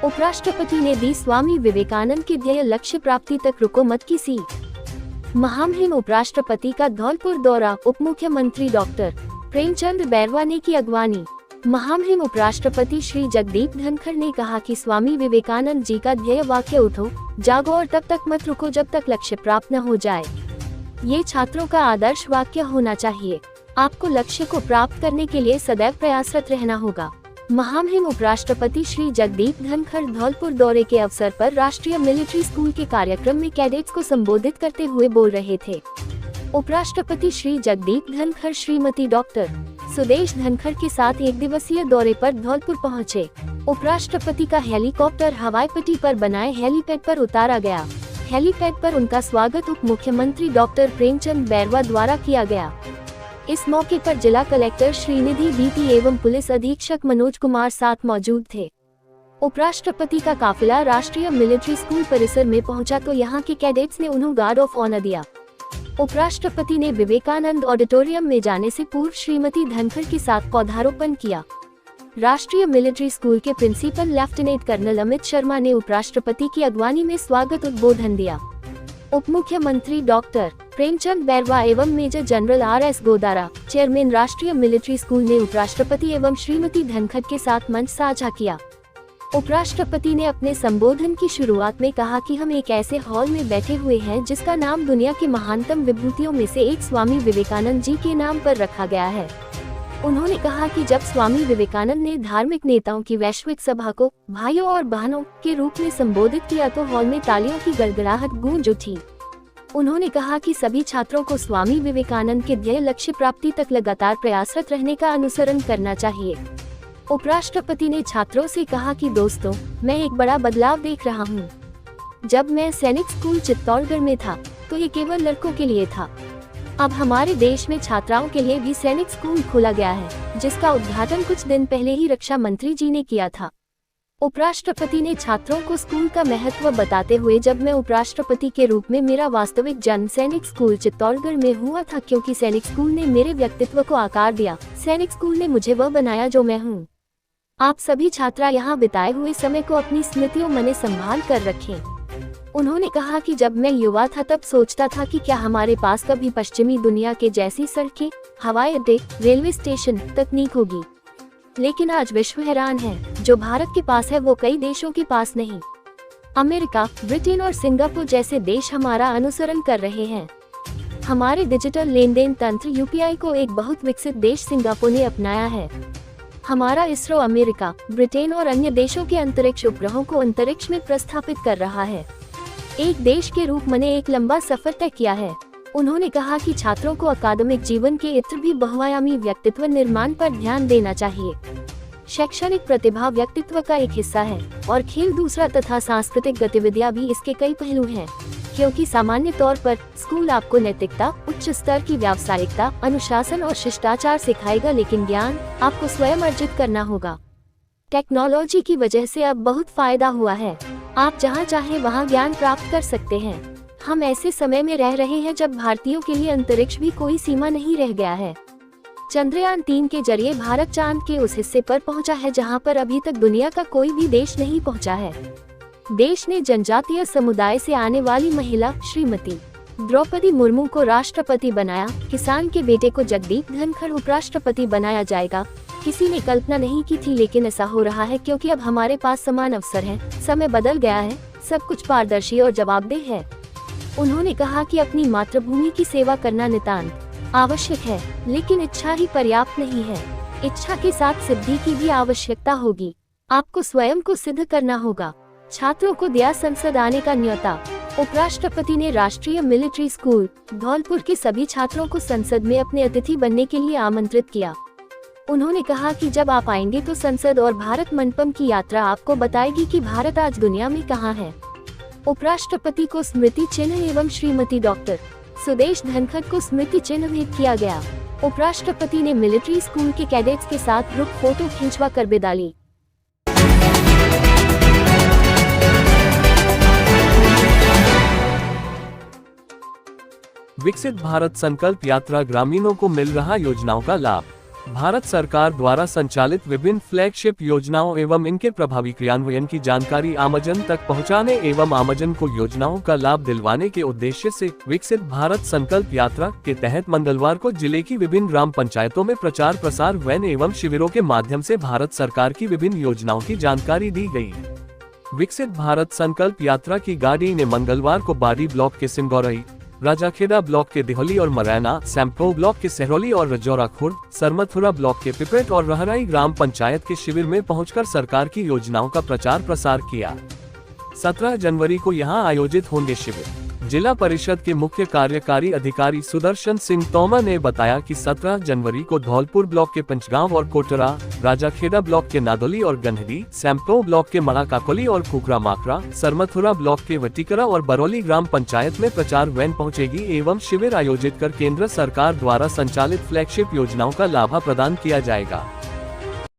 उपराष्ट्रपति ने दी स्वामी विवेकानंद के ध्येय लक्ष्य प्राप्ति तक रुको मत की सीख। महामहिम उपराष्ट्रपति का धौलपुर दौरा, उप मुख्यमंत्री डॉक्टर प्रेमचंद बैरवा ने की अगवानी। महामहिम उपराष्ट्रपति श्री जगदीप धनखड़ ने कहा कि स्वामी विवेकानंद जी का ध्येय वाक्य उठो जागो और तब तक मत रुको जब तक लक्ष्य प्राप्त न हो जाए, ये छात्रों का आदर्श वाक्य होना चाहिए। आपको लक्ष्य को प्राप्त करने के लिए सदैव प्रयासरत रहना होगा। महामहिम उपराष्ट्रपति श्री जगदीप धनखड़ धौलपुर दौरे के अवसर पर राष्ट्रीय मिलिट्री स्कूल के कार्यक्रम में कैडेट्स को संबोधित करते हुए बोल रहे थे। उपराष्ट्रपति श्री जगदीप धनखड़ श्रीमती डॉक्टर सुदेश धनखड़ के साथ एक दिवसीय दौरे पर धौलपुर पहुंचे। उपराष्ट्रपति का हेलीकॉप्टर हवाई पट्टी पर बनाए हेलीपैड पर उतारा गया। हेलीपैड पर उनका स्वागत उप मुख्यमंत्री डॉक्टर प्रेमचंद बैरवा द्वारा किया गया। इस मौके पर जिला कलेक्टर श्रीनिधि बीपी एवं पुलिस अधीक्षक मनोज कुमार साथ मौजूद थे। उपराष्ट्रपति का काफिला राष्ट्रीय मिलिट्री स्कूल परिसर में पहुंचा तो यहां के कैडेट्स ने उन्हें गार्ड ऑफ ऑनर दिया। उपराष्ट्रपति ने विवेकानंद ऑडिटोरियम में जाने से पूर्व श्रीमती धनखड़ के साथ पौधारोपण किया। राष्ट्रीय मिलिट्री स्कूल के principal lieutenant colonel Amit Sharma ने उपराष्ट्रपति की अगवानी में स्वागत उद्बोधन दिया। उप मुख्यमंत्री डॉक्टर प्रेमचंद बैरवा एवं major general RS Godara, chairman राष्ट्रीय मिलिट्री स्कूल ने उपराष्ट्रपति एवं श्रीमती धनखड़ के साथ मंच साझा किया। उपराष्ट्रपति ने अपने संबोधन की शुरुआत में कहा कि हम एक ऐसे हॉल में बैठे हुए हैं जिसका नाम दुनिया की महानतम विभूतियों में से एक स्वामी विवेकानंद जी के नाम पर रखा गया है। उन्होंने कहा कि जब स्वामी विवेकानंद ने धार्मिक नेताओं की वैश्विक सभा को भाइयों और बहनों के रूप में संबोधित किया तो हॉल में तालियों की गड़गड़ाहट गूंज उठी। उन्होंने कहा कि सभी छात्रों को स्वामी विवेकानंद के ध्येय लक्ष्य प्राप्ति तक लगातार प्रयासरत रहने का अनुसरण करना चाहिए। उपराष्ट्रपति ने छात्रों से कहा कि दोस्तों, मैं एक बड़ा बदलाव देख रहा हूँ। जब मैं सैनिक स्कूल चित्तौड़गढ़ में था तो ये केवल लड़कों के लिए था। अब हमारे देश में छात्राओं के लिए भी सैनिक स्कूल खोला गया है, जिसका उद्घाटन कुछ दिन पहले ही रक्षा मंत्री जी ने किया था। उपराष्ट्रपति ने छात्रों को स्कूल का महत्व बताते हुए, जब मैं उपराष्ट्रपति के रूप में मेरा वास्तविक जन्म सैनिक स्कूल चित्तौड़गढ़ में हुआ था, क्योंकि सैनिक स्कूल ने मेरे व्यक्तित्व को आकार दिया। सैनिक स्कूल ने मुझे वह बनाया जो मैं हूँ। आप सभी छात्रा यहाँ बिताए हुए समय को अपनी स्मृतियों में संभाल कर रखें। उन्होंने कहा कि जब मैं युवा था तब सोचता था कि क्या हमारे पास कभी पश्चिमी दुनिया के जैसी सड़कें, हवाई अड्डे, रेलवे स्टेशन, तकनीक होगी। लेकिन आज विश्व हैरान है, जो भारत के पास है वो कई देशों के पास नहीं। अमेरिका, ब्रिटेन और सिंगापुर जैसे देश हमारा अनुसरण कर रहे हैं। हमारे डिजिटल लेन देन तंत्र UPI को एक बहुत विकसित देश सिंगापुर ने अपनाया है। हमारा इसरो अमेरिका, ब्रिटेन और अन्य देशों के अंतरिक्ष उपग्रहों को अंतरिक्ष में प्रस्थापित कर रहा है। एक देश के रूप में एक लंबा सफर तय किया है। उन्होंने कहा कि छात्रों को अकादमिक जीवन के इतर भी बहुआयामी व्यक्तित्व निर्माण पर ध्यान देना चाहिए। शैक्षणिक प्रतिभा व्यक्तित्व का एक हिस्सा है और खेल दूसरा तथा सांस्कृतिक गतिविधियां भी इसके कई पहलू हैं, क्योंकि सामान्य तौर पर स्कूल आपको नैतिकता, उच्च स्तर की व्यावसायिकता, अनुशासन और शिष्टाचार सिखाएगा, लेकिन ज्ञान आपको स्वयं अर्जित करना होगा। टेक्नोलॉजी की वजह से अब बहुत फायदा हुआ है। आप जहां चाहे वहां ज्ञान प्राप्त कर सकते हैं। हम ऐसे समय में रह रहे हैं जब भारतीयों के लिए अंतरिक्ष भी कोई सीमा नहीं रह गया है। चंद्रयान 3 के जरिए भारत चांद के उस हिस्से पर पहुंचा है जहां पर अभी तक दुनिया का कोई भी देश नहीं पहुंचा है। देश ने जनजातीय समुदाय से आने वाली महिला श्रीमती द्रौपदी मुर्मू को राष्ट्रपति बनाया। किसान के बेटे को जगदीप धनखड़ उपराष्ट्रपति बनाया जाएगा। किसी ने कल्पना नहीं की थी, लेकिन ऐसा हो रहा है क्योंकि अब हमारे पास समान अवसर हैं। समय बदल गया है, सब कुछ पारदर्शी और जवाबदेह है। उन्होंने कहा कि अपनी मातृभूमि की सेवा करना नितांत आवश्यक है, लेकिन इच्छा ही पर्याप्त नहीं है। इच्छा के साथ सिद्धि की भी आवश्यकता होगी। आपको स्वयं को सिद्ध करना होगा। छात्रों को दिया संसद आने का न्योता। उपराष्ट्रपति ने राष्ट्रीय मिलिट्री स्कूल धौलपुर के सभी छात्रों को संसद में अपने अतिथि बनने के लिए आमंत्रित किया। उन्होंने कहा कि जब आप आएंगे तो संसद और भारत मंडपम की यात्रा आपको बताएगी कि भारत आज दुनिया में कहाँ है। उपराष्ट्रपति को स्मृति चिन्ह एवं श्रीमती डॉक्टर सुदेश धनखड़ को स्मृति चिन्ह भेंट किया गया। उपराष्ट्रपति ने मिलिट्री स्कूल के कैडेट्स के साथ ग्रुप फोटो खिंचवा कर विदा ली। विकसित भारत संकल्प यात्रा ग्रामीणों को मिल रहा योजनाओं का लाभ। भारत सरकार द्वारा संचालित विभिन्न फ्लैगशिप योजनाओं एवं इनके प्रभावी क्रियान्वयन की जानकारी आमजन तक पहुंचाने एवं आमजन को योजनाओं का लाभ दिलवाने के उद्देश्य से विकसित भारत संकल्प यात्रा के तहत मंगलवार को जिले की विभिन्न ग्राम पंचायतों में प्रचार प्रसार वैन एवं शिविरों के माध्यम से भारत सरकार की विभिन्न योजनाओं की जानकारी दी गयी। विकसित भारत संकल्प यात्रा की गाड़ी ने मंगलवार को बाड़ी ब्लॉक के सिंगौरई, राजाखेड़ा ब्लॉक के दिहोली और मरैना, सैम्पो ब्लॉक के सहरौली और रजौरा खुर्द, सरमथुरा ब्लॉक के पिपरेट और रहराई ग्राम पंचायत के शिविर में पहुंचकर सरकार की योजनाओं का प्रचार प्रसार किया। 17 जनवरी को यहां आयोजित होंगे शिविर। जिला परिषद के मुख्य कार्यकारी अधिकारी सुदर्शन सिंह तोमर ने बताया कि 17 जनवरी को धौलपुर ब्लॉक के पंचगांव और कोटरा, राजाखेड़ा ब्लॉक के नादोली और गन्हदी, सैम्पो ब्लॉक के मड़ा काकोली और खुकरा माकरा, सरमथुरा ब्लॉक के वटीकरा और बरौली ग्राम पंचायत में प्रचार वैन पहुंचेगी एवं शिविर आयोजित कर केंद्र सरकार द्वारा संचालित फ्लैगशिप योजनाओं का लाभ प्रदान किया जाएगा।